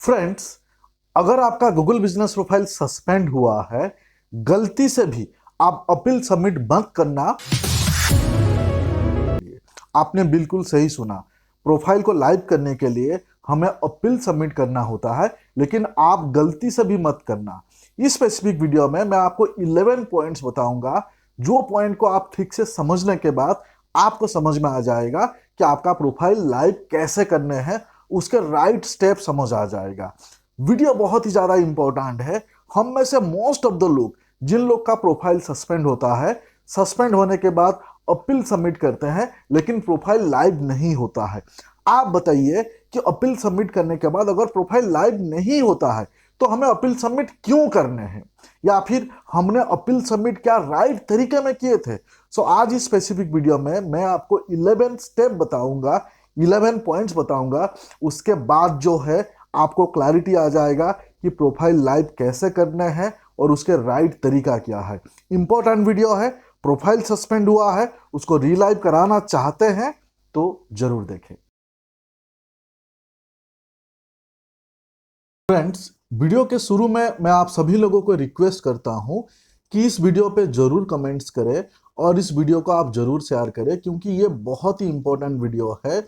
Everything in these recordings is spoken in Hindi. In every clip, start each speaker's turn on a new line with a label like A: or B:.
A: फ्रेंड्स, अगर आपका गूगल बिजनेस प्रोफाइल सस्पेंड हुआ है, गलती से भी आप अपील सबमिट मत करना। आपने बिल्कुल सही सुना। प्रोफाइल को लाइव करने के लिए हमें अपील सबमिट करना होता है, लेकिन आप गलती से भी मत करना। इस स्पेसिफिक वीडियो में मैं आपको 11 पॉइंट्स बताऊंगा, जो पॉइंट को आप ठीक से समझने के बाद आपको समझ में आ जाएगा कि आपका प्रोफाइल लाइव कैसे करने हैं, उसके राइट स्टेप समझ आ जाएगा। वीडियो बहुत ही ज्यादा इंपॉर्टेंट है। हम में से मोस्ट ऑफ द लोग, जिन लोग का प्रोफाइल सस्पेंड होता है, सस्पेंड होने के बाद अपील सबमिट करते हैं, लेकिन प्रोफाइल लाइव नहीं होता है। आप बताइए कि अपील सबमिट करने के बाद अगर प्रोफाइल लाइव नहीं होता है तो हमें अपील सबमिट क्यों करने हैं, या फिर हमने अपील सबमिट क्या राइट तरीके में किए थे। सो आज इस स्पेसिफिक वीडियो में मैं आपको 11 स्टेप बताऊंगा, 11 पॉइंट्स बताऊंगा। उसके बाद जो है आपको क्लैरिटी आ जाएगा कि प्रोफाइल लाइव कैसे करने हैं और उसके राइट तरीका क्या है। इंपॉर्टेंट वीडियो है। प्रोफाइल सस्पेंड हुआ है, उसको रीलाइव कराना चाहते हैं तो जरूर देखें। फ्रेंड्स, वीडियो के शुरू में मैं आप सभी लोगों को रिक्वेस्ट करता हूं कि इस वीडियो पे जरूर कमेंट्स करें और इस वीडियो को आप जरूर शेयर करें, क्योंकि ये बहुत ही इंपॉर्टेंट वीडियो है।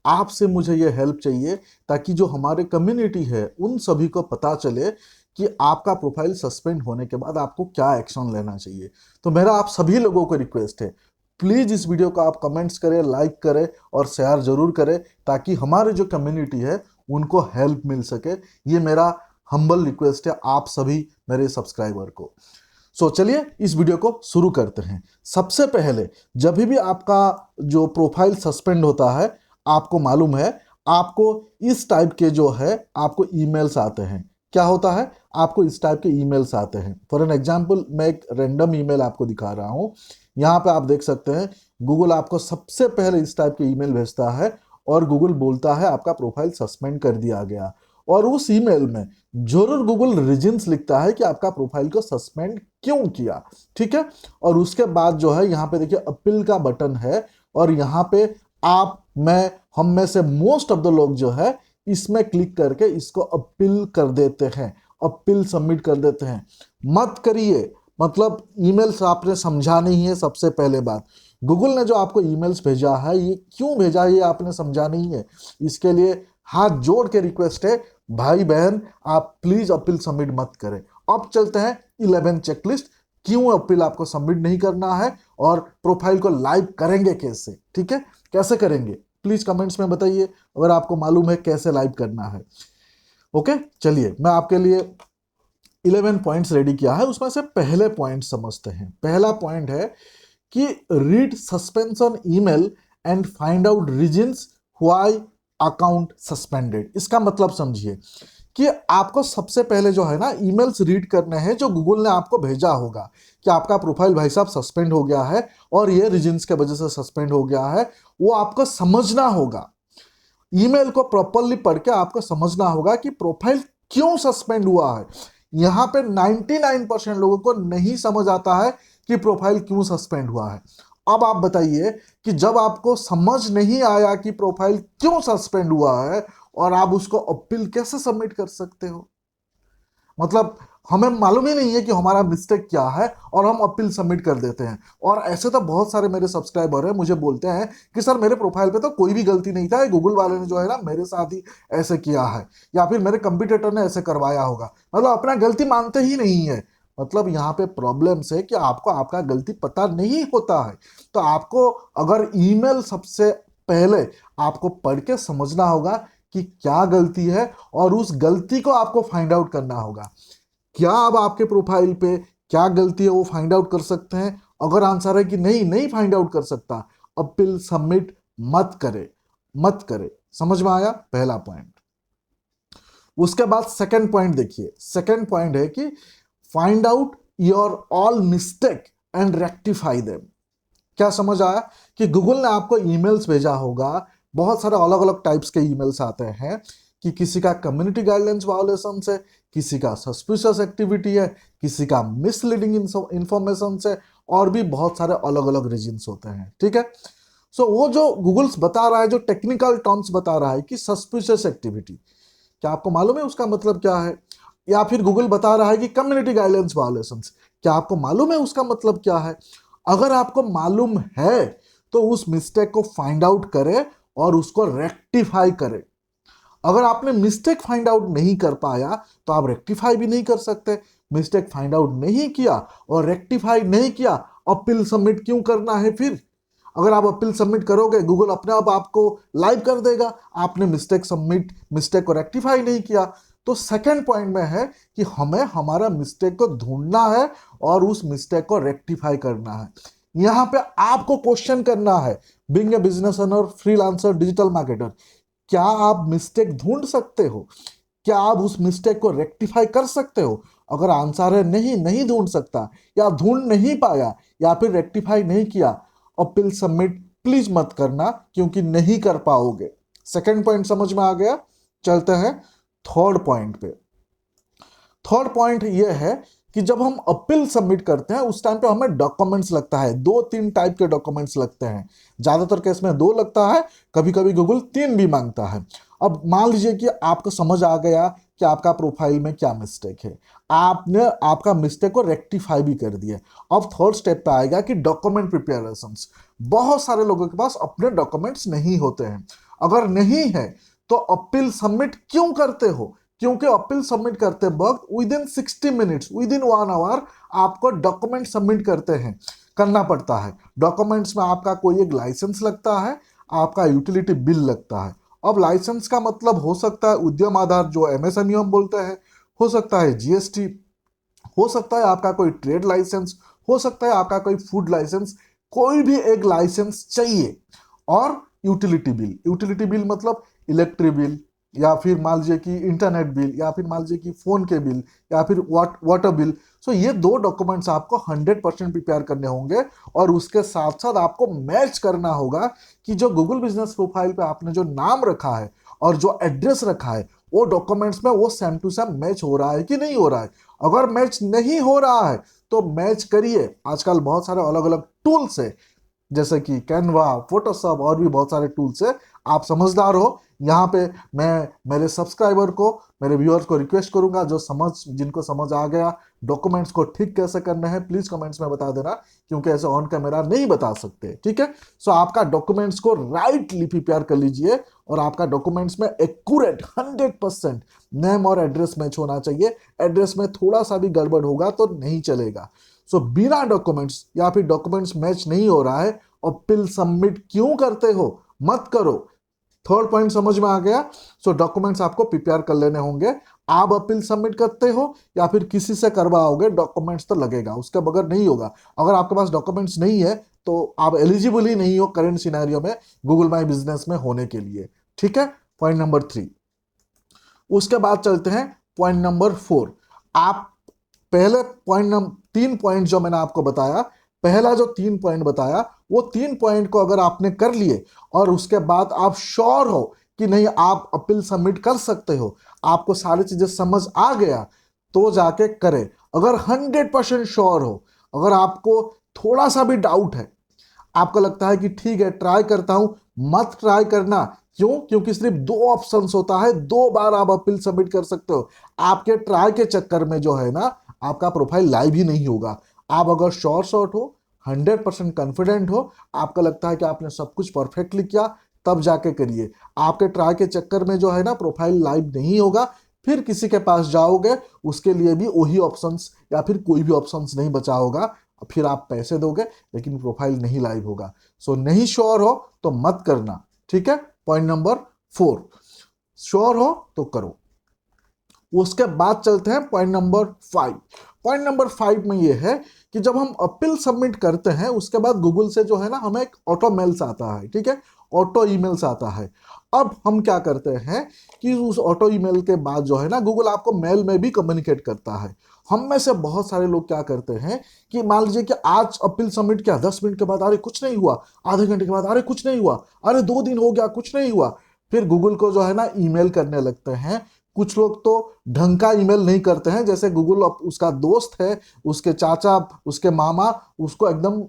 A: आपसे मुझे ये हेल्प चाहिए ताकि जो हमारे कम्युनिटी है उन सभी को पता चले कि आपका प्रोफाइल सस्पेंड होने के बाद आपको क्या एक्शन लेना चाहिए। तो मेरा आप सभी लोगों को रिक्वेस्ट है, प्लीज इस वीडियो को आप कमेंट्स करें, लाइक करें और शेयर जरूर करें, ताकि हमारे जो कम्युनिटी है उनको हेल्प मिल सके। ये मेरा हम्बल रिक्वेस्ट है आप सभी मेरे सब्सक्राइबर को। सो चलिए इस वीडियो को शुरू करते हैं। सबसे पहले, जब भी आपका जो प्रोफाइल सस्पेंड होता है, आपको मालूम है आपको इस टाइप के जो है आपको ईमेल्स आते हैं। क्या होता है? आपको इस टाइप के ईमेल्स आते हैं। फॉर एन एग्जांपल, मैं एक रैंडम ईमेल आपको दिखा रहा हूं। यहाँ पे आप देख सकते हैं गूगल आपको सबसे पहले इस टाइप के ईमेल भेजता है और गूगल बोलता है आपका प्रोफाइल सस्पेंड कर दिया गया। और उस ईमेल में जरूर गूगल रीजंस लिखता है कि आपका प्रोफाइल को सस्पेंड क्यों किया। ठीक है। और उसके बाद जो है यहाँ पे देखिए अपील का बटन है, और यहाँ पे आप, मैं, हम में से मोस्ट ऑफ द लोग जो है इसमें क्लिक करके इसको अपील कर देते हैं, अपील सबमिट कर देते हैं। मत करिए। मतलब ईमेल्स आपने समझा नहीं है। सबसे पहले बात, गूगल ने जो आपको ईमेल्स भेजा है ये क्यों भेजा है ये आपने समझा नहीं है। इसके लिए हाथ जोड़ के रिक्वेस्ट है, भाई बहन आप प्लीज अपील सबमिट मत करें। अब चलते हैं 11 चेकलिस्ट, क्यों अपील आपको सबमिट नहीं करना है और प्रोफाइल को लाइव करेंगे कैसे। ठीक है, कैसे करेंगे प्लीज कमेंट्स में बताइए अगर आपको मालूम है कैसे लाइव करना है। ओके, चलिए मैं आपके लिए 11 पॉइंट्स रेडी किया है। उसमें से पहले पॉइंट समझते हैं। पहला पॉइंट है कि read suspension email and find out reasons why account suspended. इसका मतलब समझिए कि आपको सबसे पहले जो है ना ईमेल्स रीड करने हैं जो गूगल ने आपको भेजा होगा कि आपका प्रोफाइल भाई साहब सस्पेंड हो गया है और ये रीजंस के वजह से सस्पेंड हो गया है। वो आपको समझना होगा। ईमेल को प्रॉपरली पढ़ के आपको समझना होगा कि प्रोफाइल क्यों सस्पेंड हुआ है। यहां पे 99% लोगों को नहीं समझ आता है कि प्रोफाइल क्यों सस्पेंड हुआ है। अब आप बताइए कि जब आपको समझ नहीं आया कि प्रोफाइल क्यों सस्पेंड हुआ है और आप उसको अपील कैसे सबमिट कर सकते हो। मतलब हमें मालूम ही नहीं है कि हमारा मिस्टेक क्या है और हम अपील सबमिट कर देते हैं। और ऐसे तो बहुत सारे मेरे सब्सक्राइबर हैं, मुझे बोलते हैं कि सर मेरे प्रोफाइल पे तो कोई भी गलती नहीं था, गूगल वाले ने जो है ना मेरे साथ ही ऐसे किया है, या फिर मेरे कंप्यूटर ने ऐसे करवाया होगा। मतलब अपना गलती मानते ही नहीं है। मतलब यहाँ पे प्रॉब्लम है कि आपको आपका गलती पता नहीं होता है। तो आपको अगर ईमेल सबसे पहले आपको पढ़ के समझना होगा कि क्या गलती है और उस गलती को आपको फाइंड आउट करना होगा। क्या अब आपके प्रोफाइल पे क्या गलती है वो फाइंड आउट कर सकते हैं? अगर आंसर है कि नहीं, नहीं फाइंड आउट कर सकता, अपील सबमिट मत करे, मत करे। समझ में आया पहला पॉइंट। उसके बाद सेकंड पॉइंट देखिए। सेकंड पॉइंट है कि find out your all mistake and rectify them. क्या समझ आया कि गूगल ने आपको ईमेल्स भेजा होगा, बहुत सारे अलग अलग टाइप्स के ईमेल्स आते हैं कि किसी का कम्युनिटी गाइडलाइंस वायोलेशन से, किसी का सस्पिशियस एक्टिविटी है, किसी का मिसलीडिंग इंफॉर्मेशन से, और भी बहुत सारे अलग अलग रीजंस होते हैं। ठीक है। सो वो जो गूगल्स बता रहा है, जो टेक्निकल टर्म्स बता रहा है कि सस्पिशियस एक्टिविटी, क्या आपको मालूम है उसका मतलब क्या है? या फिर गूगल बता रहा है कि कम्युनिटी गाइडलाइंस वायलेशंस, क्या आपको मालूम है उसका मतलब क्या है? अगर आपको मालूम है तो उस मिस्टेक को फाइंड आउट करें और उसको रेक्टिफाई करें। अगर आपने मिस्टेक फाइंड आउट नहीं कर पाया तो आप रेक्टिफाई भी नहीं कर सकते। मिस्टेक फाइंड आउट नहीं किया और रेक्टिफाई नहीं किया, अपील सबमिट क्यों करना है फिर? अगर आप अपील सबमिट करोगे गूगल अपने आप आपको लाइव कर देगा, आपने मिस्टेक को रेक्टिफाई नहीं किया। तो सेकंड पॉइंट में है कि हमें हमारा मिस्टेक को ढूंढना है और उस मिस्टेक को रेक्टिफाई करना है। यहां पे आपको क्वेश्चन करना है, being a business owner, freelancer, digital marketer, क्या आप मिस्टेक ढूंढ सकते हो? क्या आप उस मिस्टेक को रेक्टिफाई कर सकते हो? अगर आंसर है नहीं, नहीं ढूंढ सकता, या ढूंढ नहीं पाया, या फिर रेक्टिफाई नहीं किया, अपील सबमिट प्लीज मत करना, क्योंकि नहीं कर पाओगे। सेकंड पॉइंट समझ में आ गया? चलते हैं थर्ड पॉइंट पे। थर्ड पॉइंट ये है कि जब हम अपील सबमिट करते हैं उस टाइम पे हमें डॉक्यूमेंट्स लगता है, 2-3 टाइप के डॉक्यूमेंट्स लगते हैं। ज्यादातर केस में 2 लगता है, कभी कभी गूगल 3 भी मांगता है। अब मान लीजिए कि आपको समझ आ गया कि आपका प्रोफाइल में क्या मिस्टेक है, आपने आपका मिस्टेक को रेक्टिफाई भी कर दिया। अब थर्ड स्टेप पे आएगा कि डॉक्यूमेंट प्रिपेरेशंस। बहुत सारे लोगों के पास अपने डॉक्यूमेंट्स नहीं होते हैं। अगर नहीं है तो अपील सबमिट क्यों करते हो? क्योंकि अपील सबमिट करते वक्त within 60 minutes, within 1 hour आपको डॉक्यूमेंट सबमिट करना पड़ता है। डॉक्यूमेंट्स में आपका कोई एक लाइसेंस लगता है, आपका यूटिलिटी बिल लगता है। अब लाइसेंस का मतलब हो सकता है उद्यम आधार, जो एमएसएमई हम बोलते हैं, हो सकता है जीएसटी, हो सकता है आपका कोई ट्रेड लाइसेंस, हो सकता है आपका कोई फूड लाइसेंस, कोई भी एक लाइसेंस चाहिए। और यूटिलिटी बिल मतलब इलेक्ट्रिक बिल, या फिर मान लीजिए कि इंटरनेट बिल, या फिर मान लीजिए कि फोन के बिल, या फिर वाटर बिल। सो ये 2 डॉक्यूमेंट्स आपको 100% प्रिपेयर करने होंगे। और उसके साथ साथ आपको मैच करना होगा कि जो गूगल बिजनेस प्रोफाइल पे आपने जो नाम रखा है और जो एड्रेस रखा है वो डॉक्यूमेंट्स में वो सेम टू सेम मैच हो रहा है कि नहीं हो रहा है। अगर मैच नहीं हो रहा है तो मैच करिए। आजकल बहुत सारे अलग अलग टूल्स है, जैसे कि कैनवा, फोटोशॉप और भी बहुत सारे टूल्स है। आप समझदार हो। यहाँ पे मैं मेरे सब्सक्राइबर को, मेरे व्यूअर्स को रिक्वेस्ट करूंगा, जिनको समझ आ गया डॉक्यूमेंट्स को ठीक कैसे करना है, प्लीज कमेंट्स में बता देना, क्योंकि ऐसे ऑन कैमरा नहीं बता सकते। ठीक है? सो आपका डॉक्यूमेंट्स को राइटली प्रिपेयर कर लीजिए और आपका डॉक्यूमेंट्स में एक्यूरेट 100% नेम और एड्रेस मैच होना चाहिए। एड्रेस में थोड़ा सा भी गड़बड़ होगा तो नहीं चलेगा। सो बिना डॉक्यूमेंट्स या फिर डॉक्यूमेंट्स मैच नहीं हो रहा है, अपील सबमिट क्यों करते हो? मत करो। थर्ड पॉइंट समझ में आ गया? सो डॉक्यूमेंट्स आपको प्रिपेयर कर लेने होंगे। आप अपील सबमिट करते हो या फिर किसी से करवाओगे, डॉक्यूमेंट्स तो लगेगा, उसके बगैर नहीं होगा। अगर आपके पास डॉक्यूमेंट्स नहीं है तो आप एलिजिबल ही नहीं हो करंट सिनेरियो में गूगल माई बिजनेस में होने के लिए। ठीक है? Point number 3। उसके बाद चलते हैं पॉइंट नंबर 4। आप पहले पॉइंट नंबर 3 पॉइंट जो मैंने आपको बताया, पहला जो 3 पॉइंट बताया, वो 3 पॉइंट को अगर आपने कर लिए और उसके बाद आप श्योर हो कि नहीं आप अपील सबमिट कर सकते हो, आपको सारी चीजें समझ आ गया, तो जाके करें। अगर 100% श्योर हो, अगर आपको थोड़ा सा भी डाउट है, आपको लगता है कि ठीक है ट्राई करता हूं, मत ट्राई करना। क्यों? क्योंकि सिर्फ 2 ऑप्शंस होता है, 2 बार आप अपील सबमिट कर सकते हो। आपके ट्राई के चक्कर में जो है ना, आपका प्रोफाइल लाइव ही नहीं होगा। आप अगर श्योर शॉट हो, 100% कॉन्फिडेंट हो, आपको लगता है कि आपने सब कुछ परफेक्टली किया, तब जाके करिए। आपके ट्राई के चक्कर में जो है ना प्रोफाइल लाइव नहीं होगा, फिर किसी के पास जाओगे, उसके लिए भी वही ऑप्शंस या फिर कोई भी ऑप्शंस नहीं बचा होगा, फिर आप पैसे दोगे लेकिन प्रोफाइल नहीं लाइव होगा। सो नहीं श्योर हो तो मत करना। ठीक है? Point number 4। श्योर हो तो करो। उसके बाद चलते हैं पॉइंट नंबर 5। पॉइंट नंबर 5 में यह है कि जब हम अपील सबमिट करते हैं उसके बाद गूगल से जो है ना हमें एक ऑटो मेल्स आता है। ठीक है? ऑटो ईमेल्स आता है। अब हम क्या करते हैं कि उस ऑटो ईमेल के बाद जो है ना गूगल आपको मेल में भी कम्युनिकेट करता है। हम में से बहुत सारे लोग क्या करते हैं कि मान लीजिए कि आज अपील सबमिट किया, 10 मिनट के बाद अरे कुछ नहीं हुआ, आधे घंटे के बाद अरे कुछ नहीं हुआ, अरे 2 दिन हो गया कुछ नहीं हुआ, फिर गूगल को जो है ना ईमेल करने लगते हैं। कुछ लोग तो ढंग का ईमेल नहीं करते हैं, जैसे गूगल उसका दोस्त है, उसके चाचा, उसके मामा, उसको एकदम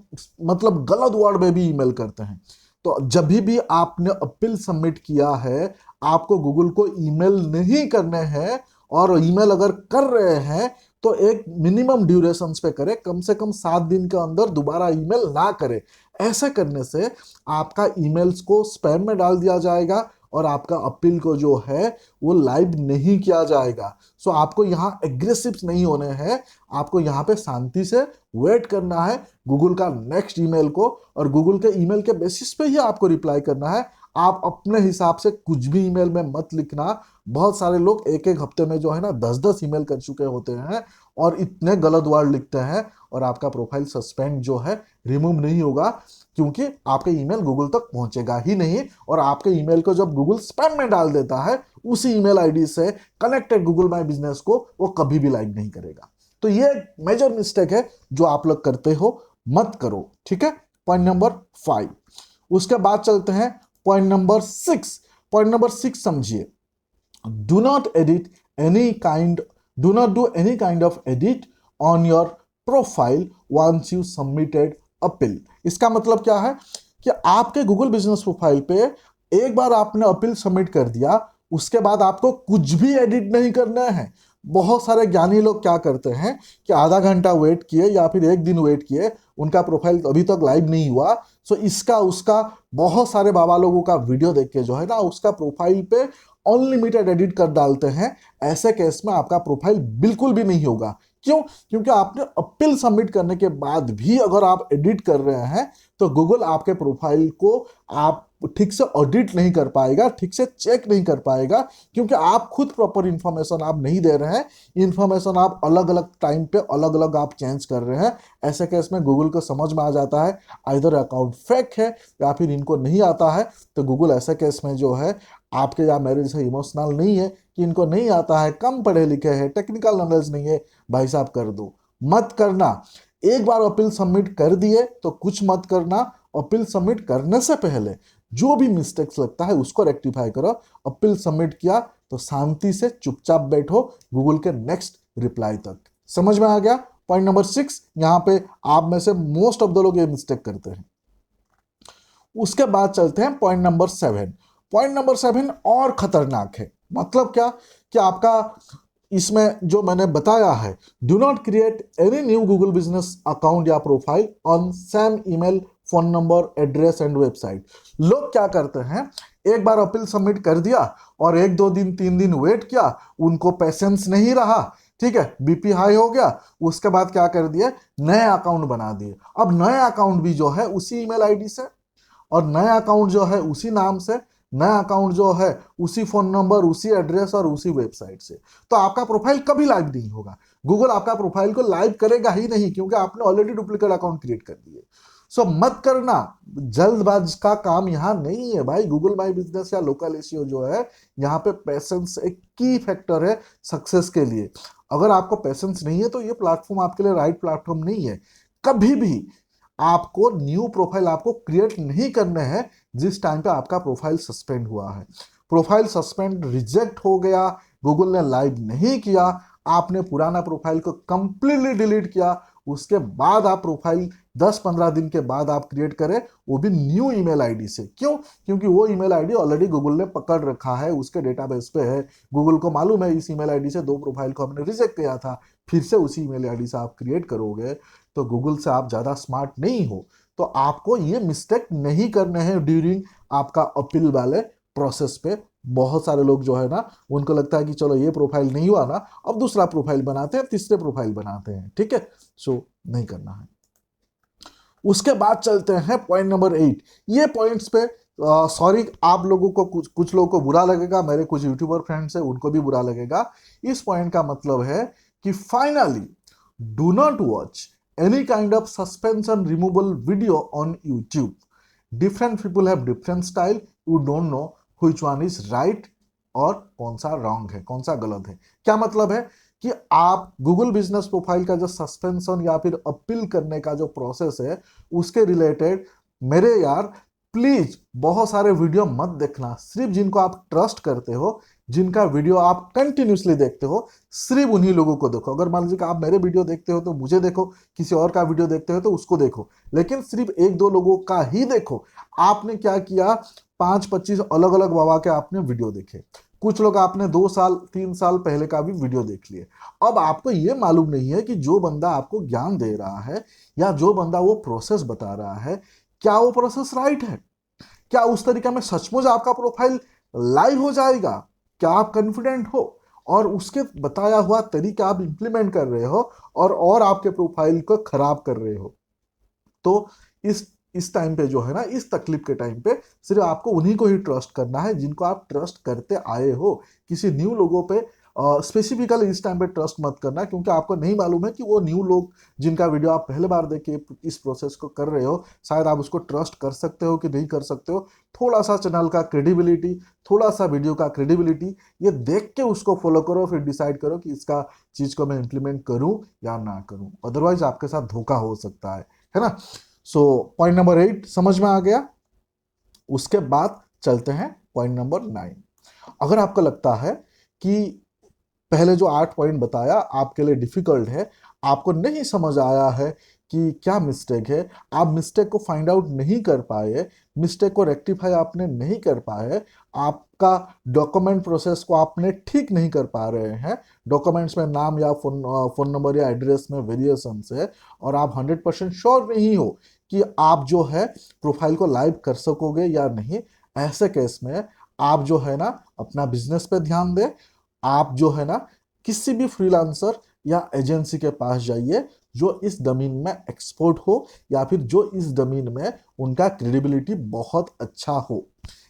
A: मतलब गलत वर्ड में भी ईमेल करते हैं। तो जब भी आपने अपील सबमिट किया है, आपको गूगल को ईमेल नहीं करने हैं, और ईमेल अगर कर रहे हैं तो एक मिनिमम ड्यूरेशंस पे करें, कम से कम 7 दिन के अंदर दोबारा ईमेल ना करें। ऐसे करने से आपका ईमेल्स को स्पैम में डाल दिया जाएगा और आपका अपील को जो है वो लाइव नहीं किया जाएगा। सो आपको यहाँ एग्रेसिव नहीं होने हैं, आपको यहाँ पे शांति से वेट करना है गूगल का नेक्स्ट ईमेल को, और गूगल के ईमेल के बेसिस पे ही आपको रिप्लाई करना है। आप अपने हिसाब से कुछ भी ईमेल में मत लिखना। बहुत सारे लोग एक एक हफ्ते में जो है ना 10-10 ईमेल कर चुके होते हैं और इतने गलत वर्ड लिखते हैं, और आपका प्रोफाइल सस्पेंड जो है रिमूव नहीं होगा, क्योंकि आपके ईमेल गूगल तक पहुंचेगा ही नहीं। और आपके ईमेल को जब गूगल स्पैम में डाल देता है, उसी ईमेल आईडी से कनेक्टेड गूगल माई बिजनेस को वो कभी भी लाइक नहीं करेगा। तो ये मेजर मिस्टेक है जो आप लोग करते हो, मत करो, ठीक है। Point number 5। उसके बाद चलते हैं पॉइंट नंबर 6। पॉइंट नंबर 6 समझिए, do not edit any kind do not do any kind of edit on your profile once you submitted appeal। इसका मतलब क्या है कि आपके गूगल बिजनेस प्रोफाइल पे एक बार आपने अपील सबमिट कर दिया, उसके बाद आपको कुछ भी एडिट नहीं करना है। बहुत सारे ज्ञानी लोग क्या करते हैं कि आधा घंटा वेट किए या फिर एक दिन वेट किए, उनका प्रोफाइल अभी तक लाइव नहीं हुआ, सो इसका उसका बहुत सारे बाबा लोगों का वीडियो देख के जो है ना उसका प्रोफाइल पे अनलिमिटेड एडिट कर डालते हैं। ऐसे केस में आपका प्रोफाइल बिल्कुल भी नहीं होगा। क्यों? क्योंकि आपने अपील सबमिट करने के बाद भी अगर आप एडिट कर रहे हैं तो गूगल आपके प्रोफाइल को आप ठीक से ऑडिट नहीं कर पाएगा, ठीक से चेक नहीं कर पाएगा, क्योंकि आप खुद प्रॉपर इंफॉर्मेशन आप नहीं दे रहे हैं। इंफॉर्मेशन आप अलग अलग टाइम पे अलग अलग आप चेंज कर रहे हैं। ऐसे केस में गूगल को समझ में आ जाता है आइदर अकाउंट फेक है या फिर इनको नहीं आता है। तो गूगल ऐसे केस में जो है आपके या मेरे जैसे इमोशनल नहीं है कि इनको नहीं आता है, कम पढ़े लिखे हैं, टेक्निकल नॉलेज नहीं है, भाई साहब कर दो। मत करना। एक बार अपील सबमिट कर दिए तो कुछ मत करना। अपील सबमिट करने से पहले जो भी मिस्टेक्स लगता है उसको रेक्टिफाई करो। अपील सबमिट किया तो शांति से चुपचाप बैठो गूगल के नेक्स्ट रिप्लाई तक। समझ में आ गया? Point number 6। यहां पे आप में से मोस्ट ऑफ द लोग ये मिस्टेक करते हैं। उसके बाद चलते हैं पॉइंट नंबर 7। पॉइंट नंबर 7 और खतरनाक है। मतलब क्या कि आपका इसमें जो मैंने बताया है, do not create any new Google business account या profile on same email, phone number, address and website. लोग क्या करते हैं, एक बार अपील सबमिट कर दिया और 1-2 दिन 3 दिन वेट किया, उनको पेशेंस नहीं रहा, ठीक है, बीपी हाई हो गया, उसके बाद क्या कर दिए, नए अकाउंट बना दिए। अब नए अकाउंट भी जो है उसी ईमेल आईडी से, और नया अकाउंट जो है उसी नाम से, नया अकाउंट जो है उसी फोन नंबर, उसी एड्रेस और उसी वेबसाइट से। तो आपका प्रोफाइल कभी लाइव नहीं होगा। गूगल आपका प्रोफाइल को लाइव करेगा ही नहीं, क्योंकि आपने ऑलरेडी डुप्लीकेट अकाउंट क्रिएट कर दिए। सो मत करना। जल्दबाज का काम यहाँ नहीं है भाई। गूगल माई बिजनेस या लोकल एसईओ जो है, यहाँ पे पेशेंस एक की फैक्टर है सक्सेस के लिए। अगर आपको पेशेंस नहीं है तो ये प्लेटफॉर्म आपके लिए राइट प्लेटफॉर्म नहीं है। कभी भी आपको न्यू प्रोफाइल आपको क्रिएट नहीं करने हैं जिस टाइम पे आपका प्रोफाइल सस्पेंड हुआ है। प्रोफाइल सस्पेंड रिजेक्ट हो गया, गूगल ने लाइव नहीं किया, आपने पुराना प्रोफाइल को कंप्लीटली डिलीट किया, उसके बाद आप प्रोफाइल 10-15 दिन के बाद आप क्रिएट करें, वो भी न्यू ईमेल आईडी से। क्यों? क्योंकि वो ईमेल आईडी ऑलरेडी गूगल ने पकड़ रखा है, उसके डेटाबेस पे है। गूगल को मालूम है इस ईमेल आईडी से 2 प्रोफाइल को हमने रिजेक्ट किया था, फिर से उसी ईमेल आईडी से आप क्रिएट करोगे तो गूगल से आप ज़्यादा स्मार्ट नहीं हो। तो आपको ये मिस्टेक नहीं करने हैं ड्यूरिंग आपका अपील वाले प्रोसेस पे। बहुत सारे लोग जो है ना, उनको लगता है कि चलो ये प्रोफाइल नहीं हुआ ना, अब दूसरा प्रोफाइल बनाते हैं, तीसरे प्रोफाइल बनाते हैं, ठीक है। सो नहीं करना है। उसके बाद चलते हैं पॉइंट नंबर 8। ये पॉइंट्स पे सॉरी, आप लोगों को कुछ लोगों को बुरा लगेगा, मेरे कुछ यूट्यूबर फ्रेंड्स हैं उनको भी बुरा लगेगा। इस पॉइंट का मतलब है कि finally do not watch any kind of suspension removal video on YouTube. Different people have different style. You don't know which one is right और कौन सा रॉन्ग है, कौन सा गलत है। क्या मतलब है कि आप गूगल बिजनेस प्रोफाइल का जो सस्पेंशन या फिर अपील करने का जो प्रोसेस है, उसके रिलेटेड मेरे यार प्लीज बहुत सारे वीडियो मत देखना। सिर्फ जिनको आप ट्रस्ट करते हो, जिनका वीडियो आप कंटिन्यूसली देखते हो, सिर्फ उन्हीं लोगों को देखो। अगर मान लीजिए कि आप मेरे वीडियो देखते हो तो मुझे देखो, किसी और का वीडियो देखते हो तो उसको देखो, लेकिन सिर्फ एक दो लोगों का ही देखो। आपने क्या किया, 5-25 अलग अलग बाबा के आपने वीडियो देखे, कुछ लोग आपने 2 साल 3 साल पहले का भी वीडियो देख लिए। अब आपको ये मालूम नहीं है कि जो बंदा आपको ज्ञान दे रहा है या जो बंदा वो प्रोसेस बता रहा है, क्या वो प्रोसेस राइट है, क्या उस तरीके में सचमुच आपका प्रोफाइल लाइव हो जाएगा, क्या आप कॉन्फिडेंट हो और उसके बताया हुआ तरीका आप इंप्लीमेंट कर रहे हो और आपके प्रोफाइल को खराब कर रहे हो। तो इस टाइम पे जो है ना, इस तकलीफ के टाइम पे सिर्फ आपको उन्हीं को ही ट्रस्ट करना है जिनको आप ट्रस्ट करते आए हो। किसी न्यू लोगों पे स्पेसिफिकली इस टाइम पे ट्रस्ट मत करना, क्योंकि आपको नहीं मालूम है कि वो न्यू लोग जिनका वीडियो आप पहले बार देख के इस प्रोसेस को कर रहे हो, शायद आप उसको ट्रस्ट कर सकते हो कि नहीं कर सकते हो। थोड़ा सा चैनल का क्रेडिबिलिटी, थोड़ा सा वीडियो का क्रेडिबिलिटी, ये देख के उसको फॉलो करो, फिर डिसाइड करो कि इसका चीज को मैं इंप्लीमेंट करूं या ना करूं, अदरवाइज आपके साथ धोखा हो सकता है ना। सो पॉइंट नंबर 8 समझ में आ गया। उसके बाद चलते हैं पॉइंट नंबर 9। अगर आपको लगता है कि पहले जो 8 पॉइंट बताया आपके लिए डिफिकल्ट है, आपको नहीं समझ आया है कि क्या मिस्टेक है, आप मिस्टेक को फाइंड आउट नहीं कर पाए, मिस्टेक को रेक्टिफाई आपने नहीं कर पाए, आपका डॉक्यूमेंट प्रोसेस को आपने ठीक नहीं कर पा रहे हैं, डॉक्यूमेंट्स में नाम या फोन नंबर या एड्रेस में वेरिएशन है, और आप 100% श्योर नहीं हो कि आप जो है प्रोफाइल को लाइव कर सकोगे या नहीं, ऐसे केस में आप जो है ना अपना बिजनेस पे ध्यान दें। आप जो है ना किसी भी फ्रीलांसर या एजेंसी के पास जाइए जो इस डोमेन में एक्सपर्ट हो, या फिर जो इस डोमेन में उनका क्रेडिबिलिटी बहुत अच्छा हो।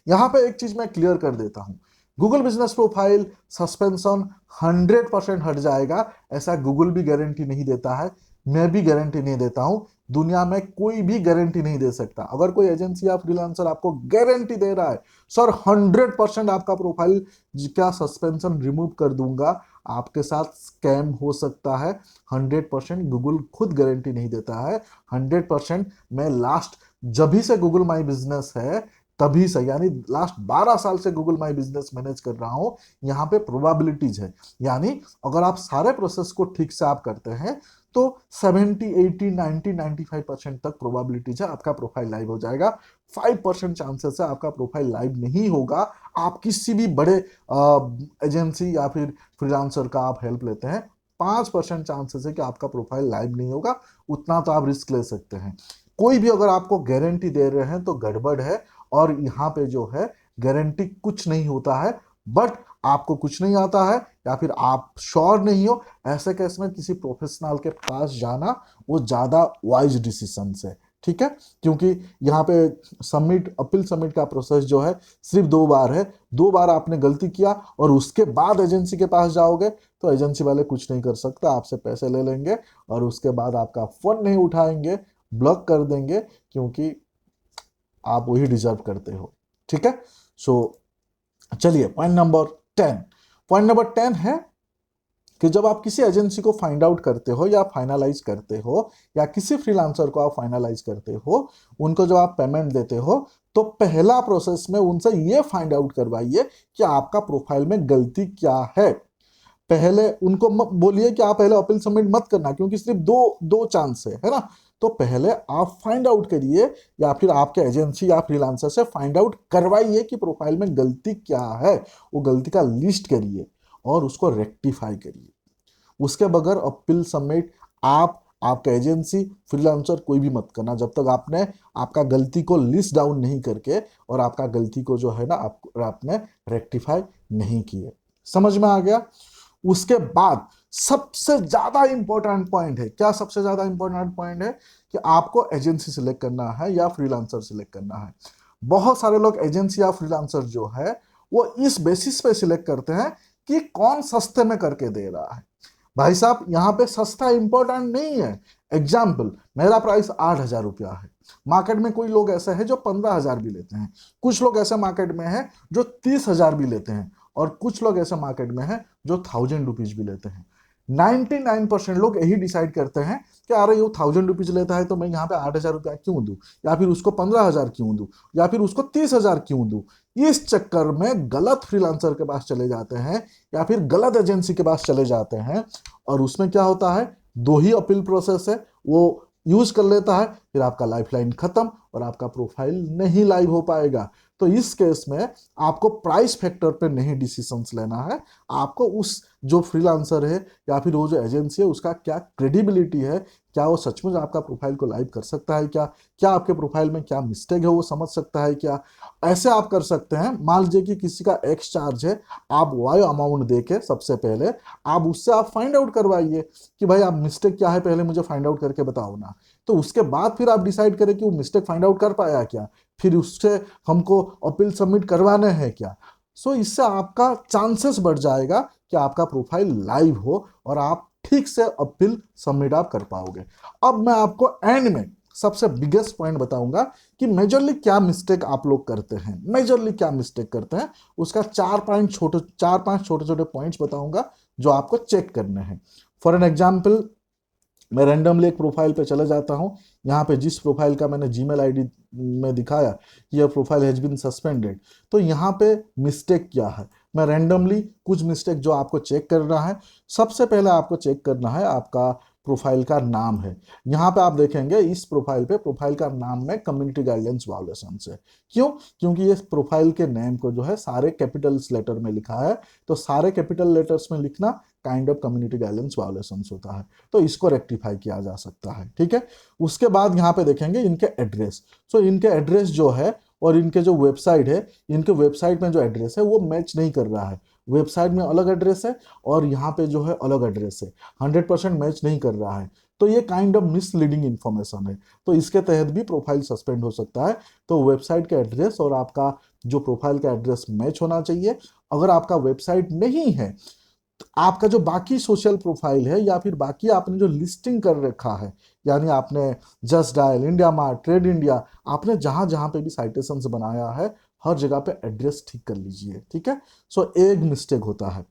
A: यहाँ पे एक चीज मैं क्लियर कर देता हूँ, गूगल बिजनेस प्रोफाइल सस्पेंशन 100% हट जाएगा, ऐसा गूगल भी गारंटी नहीं देता है, मैं भी गारंटी नहीं देता हूं, दुनिया में कोई भी गारंटी नहीं दे सकता। अगर कोई एजेंसी या फ्रीलांसर आपको गारंटी दे रहा है सर 100% आपका प्रोफाइल का सस्पेंशन रिमूव कर दूंगा, आपके साथ स्कैम हो सकता है। 100% गूगल खुद गारंटी नहीं देता है। 100% मैं लास्ट जब भी से गूगल माई बिजनेस है तभी से, यानी लास्ट 12 साल से गूगल माई बिजनेस मैनेज कर रहा हूं, यहाँ पे प्रोबेबिलिटीज है, यानी अगर आप सारे प्रोसेस को ठीक से आप करते हैं तो 70 80 90 95% तक प्रोबेबिलिटीज है आपका प्रोफाइल लाइव हो जाएगा। 5% चांसेस है आपका प्रोफाइल लाइव नहीं होगा। आप किसी भी बड़े एजेंसी या फिर फ्रीलांसर का आप हेल्प लेते हैं, 5% चांसेस है कि आपका प्रोफाइल लाइव नहीं होगा, उतना तो आप रिस्क ले सकते हैं। कोई भी अगर आपको गारंटी दे रहे हैं तो गड़बड़ है, और यहाँ पे जो है गारंटी कुछ नहीं होता है, बट आपको कुछ नहीं आता है या फिर आप श्योर नहीं हो, ऐसे केस में किसी प्रोफेशनल के पास जाना वो ज्यादा वाइज डिसीजन है, ठीक है। क्योंकि यहाँ पे अपील सबमिट का प्रोसेस जो है सिर्फ 2 बार है, 2 बार आपने गलती किया और उसके बाद एजेंसी के पास जाओगे तो एजेंसी वाले कुछ नहीं कर सकता, आपसे पैसे ले लेंगे और उसके बाद आपका फोन नहीं उठाएंगे, ब्लॉक कर देंगे, क्योंकि आप वही डिजर्व करते हो, ठीक है। सो चलिए पॉइंट नंबर 10। पॉइंट नंबर 10 है कि जब आप किसी एजेंसी को फाइंड आउट करते हो या फाइनलाइज करते हो, या किसी फ्रीलांसर को आप फाइनलाइज करते हो, उनको जब आप पेमेंट देते हो, तो पहला प्रोसेस में उनसे ये फाइंड आउट करवाइए कि आपका प्रोफाइल में गलती क्या है। पहले उनको बोलिए कि आप पहले अपील सबमिट मत करना, क्योंकि सिर्फ दो चांस है ना। तो पहले आप फाइंड आउट करिए, या फिर आपके एजेंसी या फ्रीलांसर से फाइंड आउट करवाइए कि प्रोफाइल में गलती क्या है, वो गलती का लिस्ट करिए और उसको रेक्टिफाई करिए। उसके बगैर अपील सबमिट आपका एजेंसी फ्रीलांसर कोई भी मत करना, जब तक आपने आपका गलती को लिस्ट डाउन नहीं करके और आपका गलती को जो है ना आपने रेक्टिफाई नहीं किए। समझ में आ गया। उसके बाद सबसे ज्यादा इंपॉर्टेंट पॉइंट है, क्या सबसे ज्यादा इंपॉर्टेंट पॉइंट है, कि आपको एजेंसी सिलेक्ट करना है या फ्रीलांसर सिलेक्ट करना है। बहुत सारे लोग एजेंसी या फ्रीलांसर जो है वो इस बेसिस पे सिलेक्ट करते हैं कि कौन सस्ते में करके दे रहा है। भाई साहब यहाँ पे सस्ता इंपॉर्टेंट नहीं है। एग्जाम्पल, मेरा प्राइस 8,000 रुपया है, मार्केट में कोई लोग ऐसे हैं जो 15,000 भी लेते हैं, कुछ लोग ऐसे मार्केट में हैं जो 30,000 भी लेते हैं, और कुछ लोग ऐसे मार्केट में हैं जो 1,000 रुपीज भी लेते हैं। 99% लोग यही डिसाइड करते हैं कि अरे ये 1000 रुपीज लेता है तो मैं यहाँ पे 8000 रुपया क्यों दूं, या फिर उसको 15000 क्यों दूं, या फिर उसको 30000 क्यों दूं। इस चक्कर में गलत फ्रीलांसर के पास चले जाते हैं या फिर गलत एजेंसी के पास चले जाते हैं, और उसमें क्या होता है, दो ही अपील प्रोसेस है, वो यूज कर लेता है, फिर आपका लाइफलाइन खत्म और आपका प्रोफाइल नहीं लाइव हो पाएगा। तो इस केस में आपको प्राइस फैक्टर पे नहीं डिसीजंस लेना है, आपको उस जो फ्रीलांसर है या फिर वो जो एजेंसी है उसका क्या क्रेडिबिलिटी है, क्या वो सचमुच आपका प्रोफाइल को लाइव कर सकता है क्या, क्या आपके प्रोफाइल में क्या मिस्टेक है वो समझ सकता है क्या। ऐसे आप कर सकते हैं, मान लीजिए कि किसी का एक्स चार्ज है, आप वाई अमाउंट दे के सबसे पहले आप उससे आप फाइंड आउट करवाइए कि भाई आप मिस्टेक क्या है पहले मुझे फाइंड आउट करके बताओ ना। तो उसके बाद फिर आप डिसाइड करें कि वो मिस्टेक फाइंड आउट कर पाया क्या, फिर उससे हमको अपील सबमिट करवाने हैं क्या। सो इससे आपका चांसेस बढ़ जाएगा कि आपका प्रोफाइल लाइव हो और आप ठीक से अपील सबमिट आप कर पाओगे। अब मैं आपको एंड में सबसे बिगेस्ट पॉइंट बताऊंगा कि मेजरली क्या मिस्टेक आप लोग करते हैं, मेजरली क्या मिस्टेक करते हैं, उसका चार पांच छोटे छोटे पॉइंट्स बताऊंगा जो आपको चेक करने हैं। फॉर एन एग्जाम्पल, मैं रैंडमली एक प्रोफाइल पे चले जाता हूँ, यहाँ पे जिस प्रोफाइल का मैंने जीमेल आईडी में दिखाया कि यह प्रोफाइल हैज बीन सस्पेंडेड, तो यहाँ पे मिस्टेक क्या है, मैं रैंडमली कुछ मिस्टेक जो आपको चेक करना है। सबसे पहले आपको चेक करना है आपका प्रोफाइल का नाम है। यहाँ पे आप देखेंगे इस प्रोफाइल पे प्रोफाइल का नाम में कम्युनिटी गाइडलाइंस वायोलेशन है। क्यों? क्योंकि ये प्रोफाइल के नेम को जो है सारे कैपिटल्स लेटर में लिखा है, तो सारे कैपिटल लेटर्स में लिखना kind of community guidelines violation होता है, तो इसको रेक्टिफाई किया जा सकता है। ठीक है, उसके बाद यहाँ पे देखेंगे इनके एड्रेस। सो इनके एड्रेस जो है और इनके जो वेबसाइट है, इनके वेबसाइट में जो एड्रेस है वो मैच नहीं कर रहा है, वेबसाइट में अलग एड्रेस है और यहाँ पे जो है अलग एड्रेस है, 100% मैच नहीं कर रहा है, तो ये काइंड ऑफ मिसलीडिंग इंफॉर्मेशन है, तो इसके तहत भी प्रोफाइल सस्पेंड हो सकता है। तो वेबसाइट का एड्रेस और आपका जो प्रोफाइल का एड्रेस मैच होना चाहिए। अगर आपका वेबसाइट नहीं है, आपका जो बाकी सोशल प्रोफाइल है या फिर बाकी आपने जो लिस्टिंग कर रखा है, यानी आपने just dial, India mart, trade India, आपने जहां जहां पे भी साइटेशंस बनाया है हर जगह पे एड्रेस ठीक कर लीजिए। ठीक है, सो एक मिस्टेक होता है।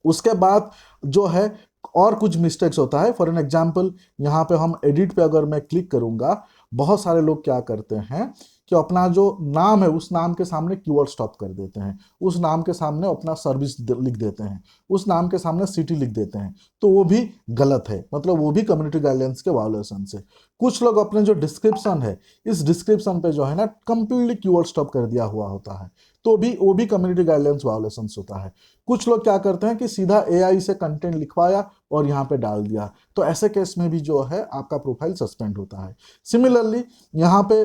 A: उसके बाद जो है और कुछ मिस्टेक्स होता है। फॉर एन एग्जाम्पल, यहाँ पे हम एडिट पे अगर मैं क्लिक करूंगा, बहुत सारे लोग क्या करते हैं कि अपना जो नाम है उस नाम के सामने कीवर्ड स्टॉप कर देते हैं, उस नाम के सामने अपना सर्विस लिख देते हैं, उस नाम के सामने सिटी लिख देते हैं, तो वो भी गलत है, मतलब वो भी कम्युनिटी गाइडलाइंस के वायोलेशन से। कुछ लोग अपने जो डिस्क्रिप्शन है, इस डिस्क्रिप्शन पे जो है ना कंप्लीटली कीवर्ड स्टॉप कर दिया हुआ होता है, तो भी वो भी कम्युनिटी गाइडलाइंस वायोलेशन होता है। कुछ लोग क्या करते हैं कि सीधा एआई से कंटेंट लिखवाया और यहाँ पे डाल दिया, तो ऐसे केस में भी जो है आपका प्रोफाइल सस्पेंड होता है। सिमिलरली यहाँ पे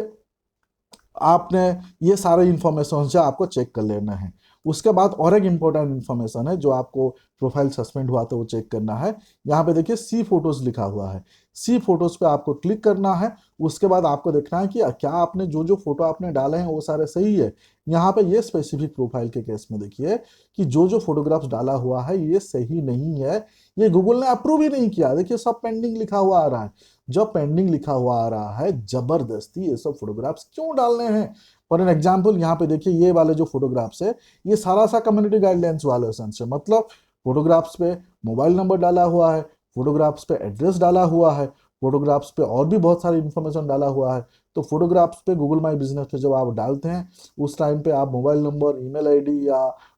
A: आपने ये सारे इंफॉर्मेशन से आपको चेक कर लेना है। उसके बाद और एक इंपॉर्टेंट इंफॉर्मेशन है जो आपको प्रोफाइल सस्पेंड हुआ तो वो चेक करना है। यहाँ पे देखिए सी फोटोज लिखा हुआ है, सी फोटोज पे आपको क्लिक करना है। उसके बाद आपको देखना है कि क्या आपने जो जो फोटो आपने डाले हैं वो सारे सही है। यहाँ पे ये स्पेसिफिक प्रोफाइल के केस में देखिए कि जो जो फोटोग्राफ्स डाला हुआ है ये सही नहीं है, ये गूगल ने अप्रूव ही नहीं किया। देखिए सब पेंडिंग लिखा हुआ आ रहा है, जब पेंडिंग लिखा हुआ आ रहा है जबरदस्ती ये सब फोटोग्राफ्स क्यों डालने हैं। फॉर एन एग्जाम्पल, यहाँ पे देखिए ये वाले जो फोटोग्राफ्स है ये सारा सा कम्युनिटी गाइडलाइंस वायोलेशन है, मतलब फोटोग्राफ्स पे मोबाइल नंबर डाला हुआ है, फोटोग्राफ्स पे एड्रेस डाला हुआ है, फोटोग्राफ्स पे और भी बहुत सारी इंफॉर्मेशन डाला हुआ है। तो फोटोग्राफ्स पे गूगल माई बिजनेस पे जब आप डालते हैं उस टाइम पे आप मोबाइल नंबर, ईमेल आईडी या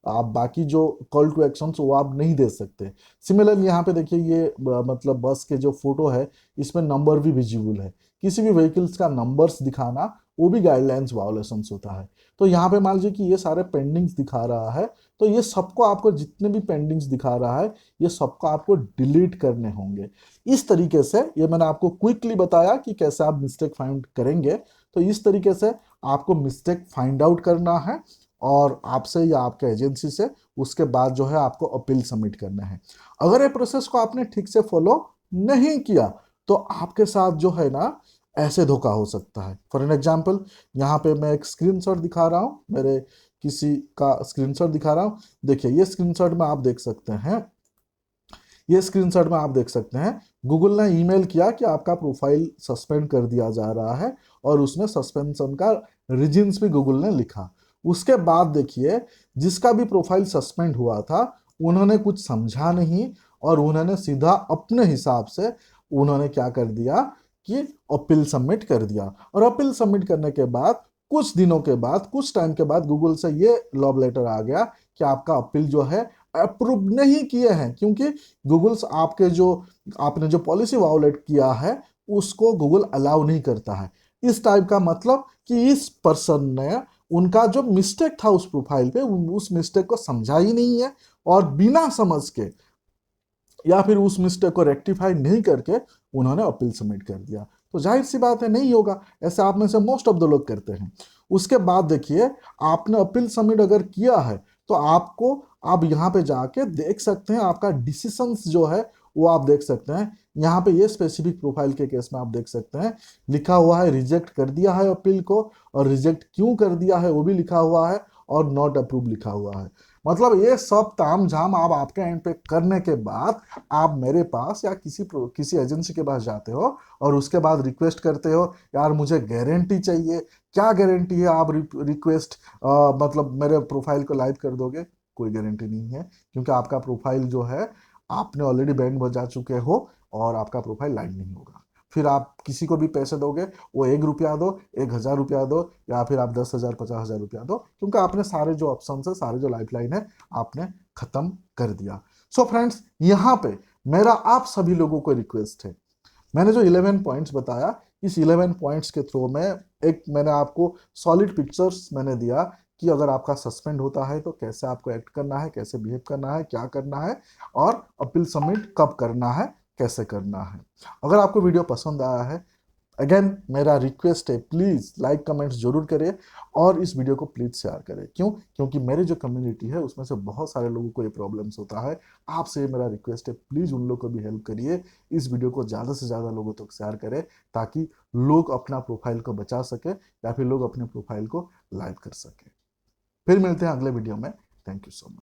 A: आप बाकी जो कॉल टू एक्शन वो आप नहीं दे सकते। सिमिलरली यहाँ पे देखिए ये मतलब बस के जो फोटो है इसमें नंबर भी विजिबल है, किसी भी व्हीकल्स का नंबर्स दिखाना वो भी गाइडलाइंस वायोलेशन होता है। तो यहाँ पे मान लीजिए कि ये सारे पेंडिंग्स दिखा रहा है, तो ये सबको आपको जितने भी पेंडिंग्स दिखा रहा है ये सबको आपको डिलीट करने होंगे। इस तरीके से ये मैंने आपको क्विकली बताया कि कैसे आप मिस्टेक फाइंड करेंगे। तो इस तरीके से आपको मिस्टेक फाइंड आउट करना है और आपसे या आपके एजेंसी से, उसके बाद जो है आपको अपील सबमिट करना है। अगर ये प्रोसेस को आपने ठीक से फॉलो नहीं किया तो आपके साथ जो है ना ऐसे धोखा हो सकता है। फॉर एन एग्जाम्पल, यहाँ पे मैं एक स्क्रीनशॉट दिखा रहा हूँ, मेरे किसी का स्क्रीनशॉट दिखा रहा हूँ। देखिए ये स्क्रीनशॉट में आप देख सकते हैं, ये स्क्रीनशॉट में आप देख सकते हैं गूगल ने ईमेल किया कि आपका प्रोफाइल सस्पेंड कर दिया जा रहा है और उसमें सस्पेंशन का रीजंस भी गूगल ने लिखा। उसके बाद देखिए जिसका भी प्रोफाइल सस्पेंड हुआ था उन्होंने कुछ समझा नहीं और उन्होंने सीधा अपने हिसाब से उन्होंने क्या कर दिया कि अपील सबमिट कर दिया। और अपील सबमिट करने के बाद कुछ दिनों के बाद, कुछ टाइम के बाद गूगल से ये लॉब लेटर आ गया कि आपका अपील जो है अप्रूव नहीं किए हैं, क्योंकि गूगल्स आपके जो आपने जो पॉलिसी वायोलेट किया है उसको गूगल अलाउ नहीं करता है। इस टाइप का मतलब कि इस पर्सन ने उनका जो मिस्टेक था उस प्रोफाइल पे, उस मिस्टेक को समझा ही नहीं है और बिना समझ के या फिर उस मिस्टेक को रेक्टिफाई नहीं करके उन्होंने अपील सबमिट कर दिया। तो जाहिर सी बात है नहीं होगा, ऐसे आप में से मोस्ट ऑफ द लोग करते हैं। उसके बाद देखिए, आपने अपील सबमिट अगर किया है तो आपको आप यहाँ पे जाके देख सकते हैं आपका डिसीजंस जो है वो आप देख सकते हैं। यहाँ पे ये स्पेसिफिक प्रोफाइल के केस में आप देख सकते हैं लिखा हुआ है रिजेक्ट कर दिया है अपील को, और रिजेक्ट क्यों कर दिया है वो भी लिखा हुआ है, और नॉट अप्रूव लिखा हुआ है। मतलब ये सब ताम झाम आप आपके एंड पे करने के बाद आप मेरे पास या किसी एजेंसी के पास जाते हो और उसके बाद रिक्वेस्ट करते हो यार मुझे गारंटी चाहिए। क्या गारंटी है? आप रिक्वेस्ट मतलब मेरे प्रोफाइल को लाइव कर दोगे? कोई गारंटी नहीं है, क्योंकि आपका प्रोफाइल जो है आपने ऑलरेडी बैंड बजा चुके हो और आपका प्रोफाइल लाइव नहीं होगा। फिर आप किसी को भी पैसे दोगे, वो 1 रुपया दो, 1,000 रुपया दो, या फिर आप 10,000 50,000 रुपया दो, क्योंकि आपने सारे जो ऑप्शन है, सारे जो लाइफलाइन है आपने खत्म कर दिया। सो फ्रेंड्स, यहाँ पे मेरा आप सभी लोगों को रिक्वेस्ट है, मैंने जो 11 पॉइंट्स बताया, इस 11 पॉइंट्स के थ्रू में एक मैंने आपको सॉलिड पिक्चर्स मैंने दिया कि अगर आपका सस्पेंड होता है तो कैसे आपको एक्ट करना है, कैसे बिहेव करना है, क्या करना है, और अपील सबमिट कब करना है, कैसे करना है। अगर आपको वीडियो पसंद आया है, अगेन मेरा रिक्वेस्ट है, प्लीज़ लाइक कमेंट्स जरूर करें और इस वीडियो को प्लीज़ शेयर करें। क्यों? क्योंकि मेरी जो कम्युनिटी है उसमें से बहुत सारे लोगों को ये प्रॉब्लम्स होता है। आपसे मेरा रिक्वेस्ट है, प्लीज़ उन लोगों को भी हेल्प करिए, इस वीडियो को ज़्यादा से ज़्यादा लोगों तक शेयर करें, ताकि लोग अपना प्रोफाइल को बचा सके या फिर लोग अपने प्रोफाइल को लाइव कर सके। फिर मिलते हैं अगले वीडियो में। Thank you so much.